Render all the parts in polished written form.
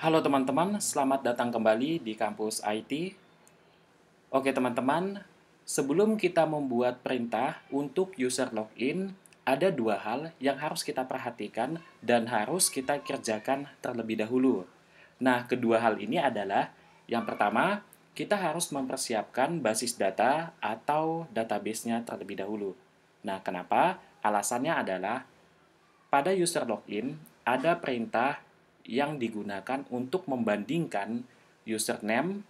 Halo teman-teman, selamat datang kembali di kampus IT. Oke teman-teman, sebelum kita membuat perintah untuk user login, ada dua hal yang harus kita perhatikan dan harus kita kerjakan terlebih dahulu. Nah, kedua hal ini adalah yang pertama, kita harus mempersiapkan basis data atau database-nya terlebih dahulu. Nah, kenapa? Alasannya adalah pada user login, ada perintah yang digunakan untuk membandingkan username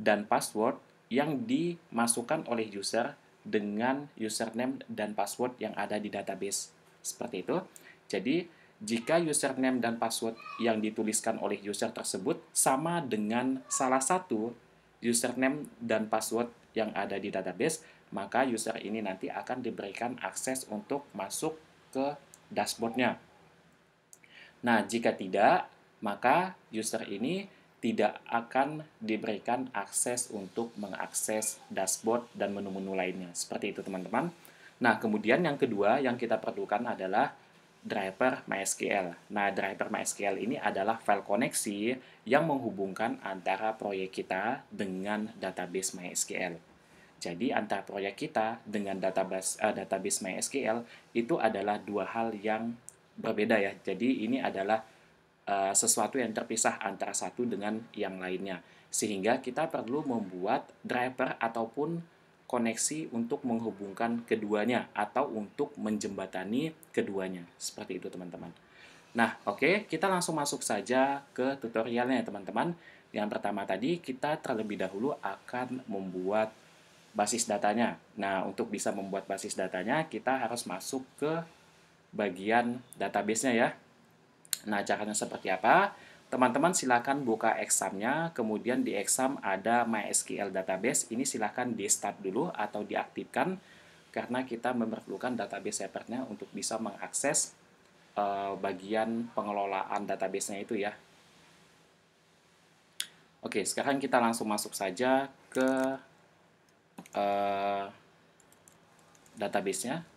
dan password yang dimasukkan oleh user dengan username dan password yang ada di database. Seperti itu. Jadi, jika username dan password yang dituliskan oleh user tersebut sama dengan salah satu username dan password yang ada di database, maka user ini nanti akan diberikan akses untuk masuk ke dashboardnya. Nah, jika tidak, maka user ini tidak akan diberikan akses untuk mengakses dashboard dan menu-menu lainnya. Seperti itu, teman-teman. Nah, kemudian yang kedua yang kita perlukan adalah driver MySQL. Nah, driver MySQL ini adalah file koneksi yang menghubungkan antara proyek kita dengan database MySQL. Jadi, antara proyek kita dengan database MySQL itu adalah dua hal yang berbeda ya. Jadi ini adalah sesuatu yang terpisah antara satu dengan yang lainnya. Sehingga kita perlu membuat driver ataupun koneksi untuk menghubungkan keduanya atau untuk menjembatani keduanya. Seperti itu teman-teman. Nah, oke, kita langsung masuk saja ke tutorialnya ya teman-teman. Yang pertama tadi kita terlebih dahulu akan membuat basis datanya. Nah, untuk bisa membuat basis datanya, kita harus masuk ke bagian database-nya ya. Nah, caranya seperti apa? Teman-teman silakan buka examnya, kemudian di exam ada MySQL database. Ini silakan di start dulu atau diaktifkan karena kita memerlukan database servernya untuk bisa mengakses bagian pengelolaan database-nya itu ya. Oke, sekarang kita langsung masuk saja ke database-nya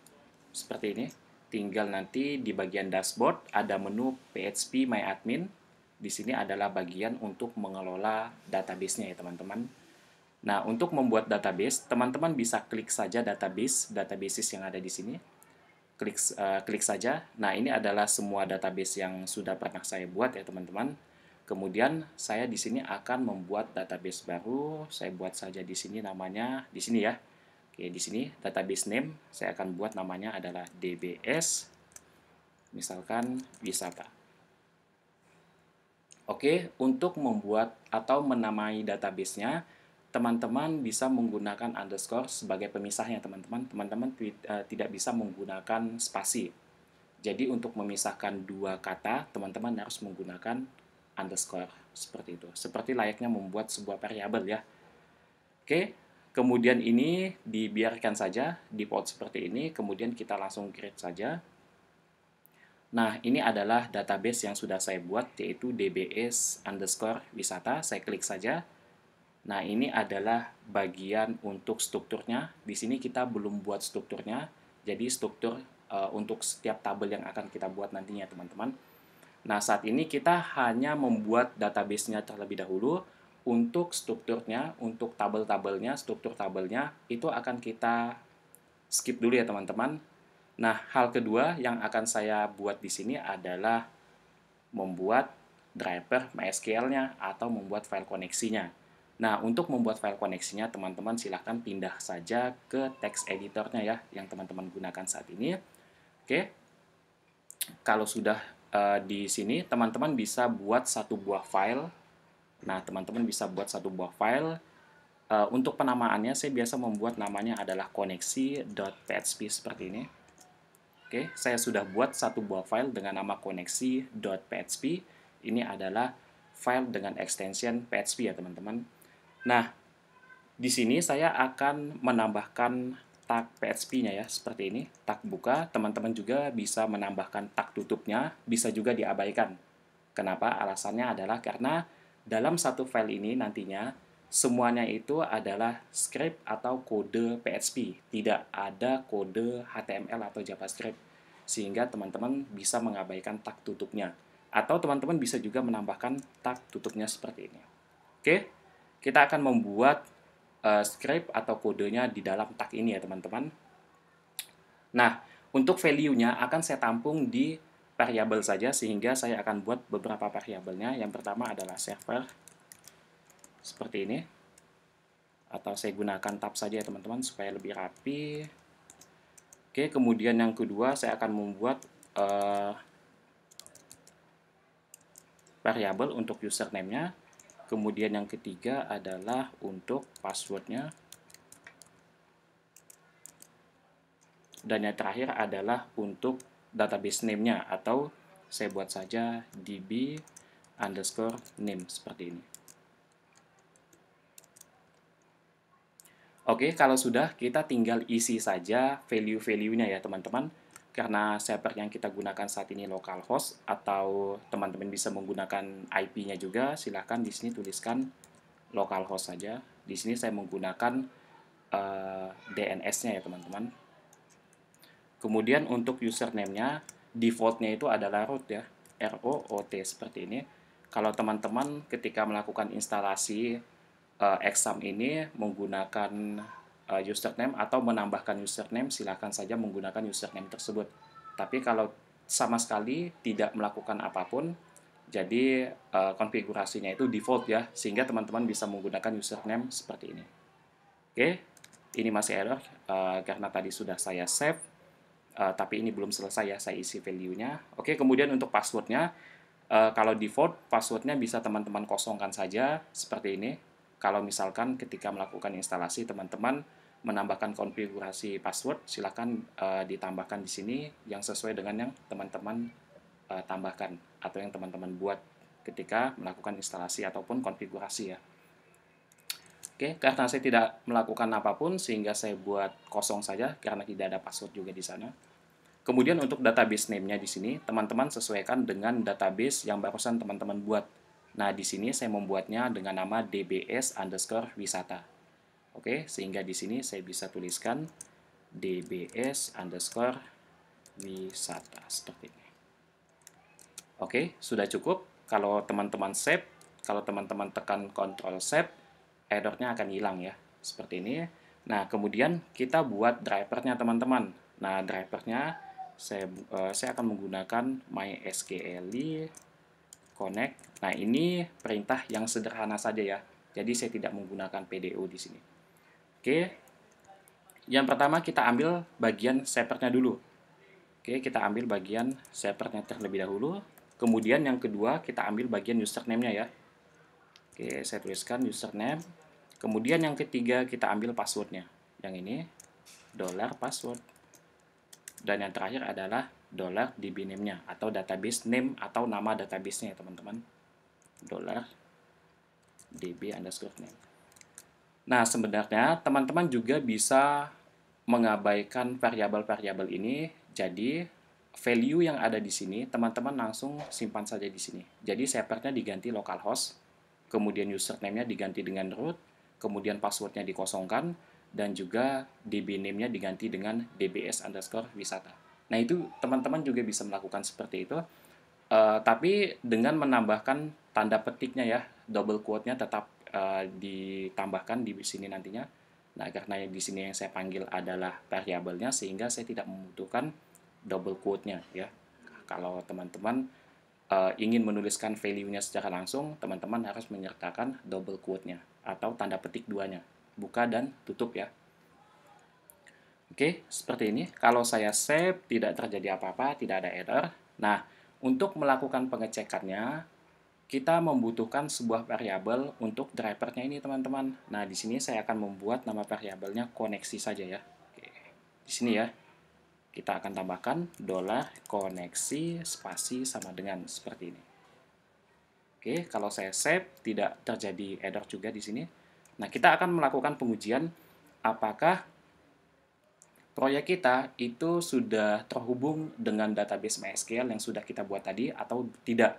seperti ini. Tinggal nanti di bagian dashboard ada menu PHP My Admin. Di sini adalah bagian untuk mengelola database-nya ya teman-teman. Nah, untuk membuat database, teman-teman bisa klik saja databases yang ada di sini. Klik saja. Nah, ini adalah semua database yang sudah pernah saya buat ya teman-teman. Kemudian saya di sini akan membuat database baru. Saya buat saja di sini namanya di sini ya. Oke, di sini database name saya akan buat namanya adalah DBS, misalkan wisata. Oke, untuk membuat atau menamai database-nya, teman-teman bisa menggunakan underscore sebagai pemisahnya, teman-teman. Teman-teman tidak bisa menggunakan spasi. Jadi untuk memisahkan dua kata, teman-teman harus menggunakan underscore seperti itu. Seperti layaknya membuat sebuah variabel ya. Oke, kemudian ini dibiarkan saja default seperti ini, kemudian kita langsung create saja. Nah, ini adalah database yang sudah saya buat, yaitu dbs underscore wisata. Saya klik saja. Nah, ini adalah bagian untuk strukturnya. Di sini kita belum buat strukturnya, jadi struktur untuk setiap tabel yang akan kita buat nantinya, teman-teman. Nah, saat ini kita hanya membuat database-nya terlebih dahulu. Untuk strukturnya, untuk tabel-tabelnya, struktur tabelnya, itu akan kita skip dulu ya teman-teman. Nah, hal kedua yang akan saya buat di sini adalah membuat driver MySQL-nya atau membuat file koneksinya. Nah, untuk membuat file koneksinya, teman-teman silahkan pindah saja ke text editornya ya, yang teman-teman gunakan saat ini. Oke, kalau sudah di sini, teman-teman bisa buat satu buah file. Nah, teman-teman bisa buat satu buah file. Untuk penamaannya, saya biasa membuat namanya adalah koneksi.php seperti ini. Oke, saya sudah buat satu buah file dengan nama koneksi.php. Ini adalah file dengan extension PHP ya, teman-teman. Nah, di sini saya akan menambahkan tag PHP-nya ya, seperti ini. Tag buka, teman-teman juga bisa menambahkan tag tutupnya, bisa juga diabaikan. Kenapa? Alasannya adalah karena dalam satu file ini nantinya semuanya itu adalah script atau kode PHP, tidak ada kode HTML atau JavaScript, sehingga teman-teman bisa mengabaikan tag tutupnya. Atau teman-teman bisa juga menambahkan tag tutupnya seperti ini. Oke, kita akan membuat script atau kodenya di dalam tag ini ya teman-teman. Nah, untuk value-nya akan saya tampung di variabel saja, sehingga saya akan buat beberapa variabelnya. Yang pertama adalah server, seperti ini. Atau saya gunakan tab saja ya teman-teman, supaya lebih rapi. Oke, kemudian yang kedua saya akan membuat variabel untuk username-nya. Kemudian yang ketiga adalah untuk password-nya. Dan yang terakhir adalah untuk database name-nya, atau saya buat saja db_name seperti ini. Oke, kalau sudah, kita tinggal isi saja value-value-nya ya teman-teman. Karena server yang kita gunakan saat ini localhost, atau teman-teman bisa menggunakan IP-nya juga, silahkan di sini tuliskan localhost saja. Di sini saya menggunakan DNS-nya ya teman-teman. Kemudian untuk username-nya, default-nya itu adalah root ya, ROOT seperti ini. Kalau teman-teman ketika melakukan instalasi exam ini menggunakan username atau menambahkan username, silahkan saja menggunakan username tersebut. Tapi kalau sama sekali tidak melakukan apapun, jadi konfigurasinya itu default ya, sehingga teman-teman bisa menggunakan username seperti ini. Oke, ini masih error karena tadi sudah saya save, tapi ini belum selesai ya, saya isi value-nya. Oke, kemudian untuk password-nya, kalau default password-nya bisa teman-teman kosongkan saja seperti ini. Kalau misalkan ketika melakukan instalasi teman-teman menambahkan konfigurasi password, silakan ditambahkan di sini yang sesuai dengan yang teman-teman tambahkan atau yang teman-teman buat ketika melakukan instalasi ataupun konfigurasi ya. Oke, karena saya tidak melakukan apapun sehingga saya buat kosong saja karena tidak ada password juga di sana. Kemudian untuk database name-nya di sini, teman-teman sesuaikan dengan database yang barusan teman-teman buat. Nah, di sini saya membuatnya dengan nama dbs_wisata. Oke, sehingga di sini saya bisa tuliskan dbs_wisata seperti ini. Oke, sudah cukup. Kalau teman-teman save, kalau teman-teman tekan Ctrl Save, error-nya akan hilang ya, seperti ini. Nah, kemudian kita buat drivernya teman-teman. Nah, drivernya saya akan menggunakan MySQL connect. Nah, ini perintah yang sederhana saja ya. Jadi saya tidak menggunakan PDO di sini. Oke. Yang pertama kita ambil bagian servernya dulu. Oke, kita ambil bagian servernya terlebih dahulu. Kemudian yang kedua kita ambil bagian username-nya ya. Oke, saya tuliskan username. Kemudian yang ketiga kita ambil passwordnya. Yang ini $password. Dan yang terakhir adalah $dbname-nya atau database name atau nama database-nya ya teman-teman. $db_name. Nah, sebenarnya teman-teman juga bisa mengabaikan variabel-variabel ini. Jadi value yang ada di sini teman-teman langsung simpan saja di sini. Jadi servernya diganti localhost, kemudian username-nya diganti dengan root, kemudian passwordnya dikosongkan, dan juga dbname-nya diganti dengan dbs_wisata. Nah, itu teman-teman juga bisa melakukan seperti itu, tapi dengan menambahkan tanda petiknya ya, double quote-nya tetap ditambahkan di sini nantinya. Nah, karena di sini yang saya panggil adalah variabelnya, sehingga saya tidak membutuhkan double quote-nya ya. Kalau teman-teman ingin menuliskan value-nya secara langsung, teman-teman harus menyertakan double quote-nya atau tanda petik duanya, buka dan tutup ya. Oke, seperti ini. Kalau saya save, tidak terjadi apa-apa, tidak ada error. Nah, untuk melakukan pengecekannya, kita membutuhkan sebuah variabel untuk drivernya ini, teman-teman. Nah, di sini saya akan membuat nama variabelnya koneksi saja ya. Oke, di sini ya. Kita akan tambahkan $koneksi spasi sama dengan seperti ini. Oke, kalau saya save, tidak terjadi error juga di sini. Nah, kita akan melakukan pengujian apakah proyek kita itu sudah terhubung dengan database MySQL yang sudah kita buat tadi atau tidak.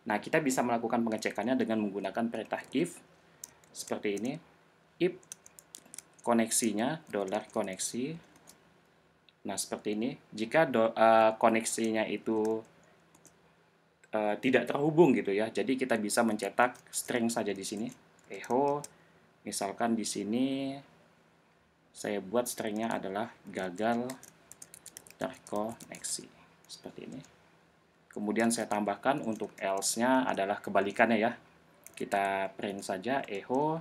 Nah, kita bisa melakukan pengecekannya dengan menggunakan perintah if seperti ini. If koneksinya $koneksi. Nah, seperti ini. Jika koneksinya itu tidak terhubung gitu ya. Jadi kita bisa mencetak string saja di sini. Echo, misalkan di sini saya buat stringnya adalah gagal terkoneksi. Seperti ini. Kemudian saya tambahkan untuk else-nya adalah kebalikannya ya. Kita print saja echo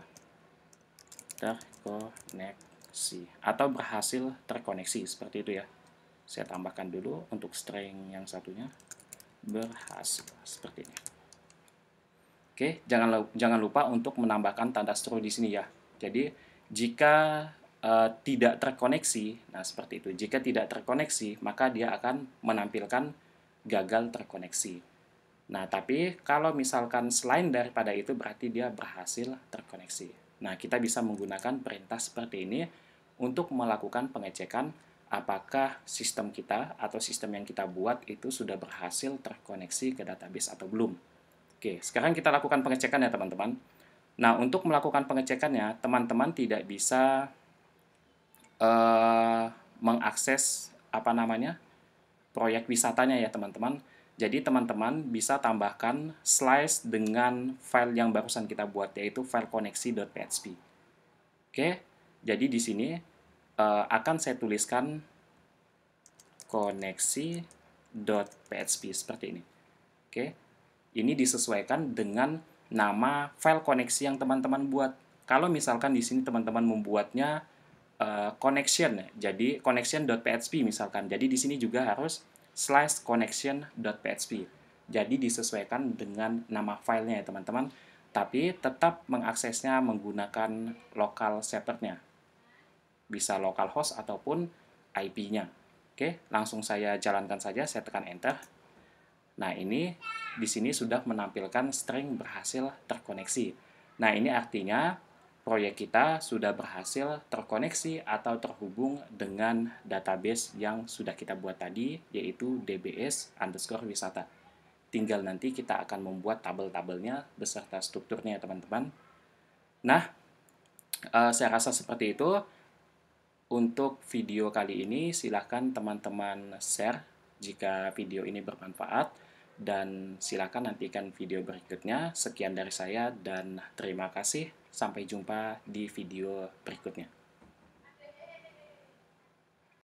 terkoneksi atau berhasil terkoneksi, seperti itu ya. Saya tambahkan dulu untuk string yang satunya berhasil, seperti ini. Oke, jangan lupa untuk menambahkan tanda seru di sini ya. Jadi jika tidak terkoneksi, nah seperti itu. Jika tidak terkoneksi, maka dia akan menampilkan gagal terkoneksi. Nah, tapi kalau misalkan selain daripada itu berarti dia berhasil terkoneksi. Nah, kita bisa menggunakan perintah seperti ini untuk melakukan pengecekan apakah sistem kita atau sistem yang kita buat itu sudah berhasil terkoneksi ke database atau belum. Oke, sekarang kita lakukan pengecekan ya teman-teman. Nah, untuk melakukan pengecekannya, teman-teman tidak bisa mengakses proyek wisatanya ya teman-teman. Jadi teman-teman bisa tambahkan slice dengan file yang barusan kita buat, yaitu file koneksi.php. Oke, jadi di sini akan saya tuliskan koneksi.php seperti ini. Oke, ini disesuaikan dengan nama file koneksi yang teman-teman buat. Kalau misalkan di sini teman-teman membuatnya connection, jadi connection.php misalkan. Jadi di sini juga harus slash connection.php. Jadi disesuaikan dengan nama filenya ya teman-teman. Tapi tetap mengaksesnya menggunakan local servernya. Bisa localhost ataupun IP-nya. Oke, langsung saya jalankan saja, saya tekan enter. Nah, ini di sini sudah menampilkan string berhasil terkoneksi. Nah, ini artinya proyek kita sudah berhasil terkoneksi atau terhubung dengan database yang sudah kita buat tadi, yaitu dbs_wisata. Tinggal nanti kita akan membuat tabel-tabelnya beserta strukturnya, teman-teman. Nah, saya rasa seperti itu. Untuk video kali ini, silahkan teman-teman share jika video ini bermanfaat. Dan silakan nantikan video berikutnya. Sekian dari saya dan terima kasih. Sampai jumpa di video berikutnya.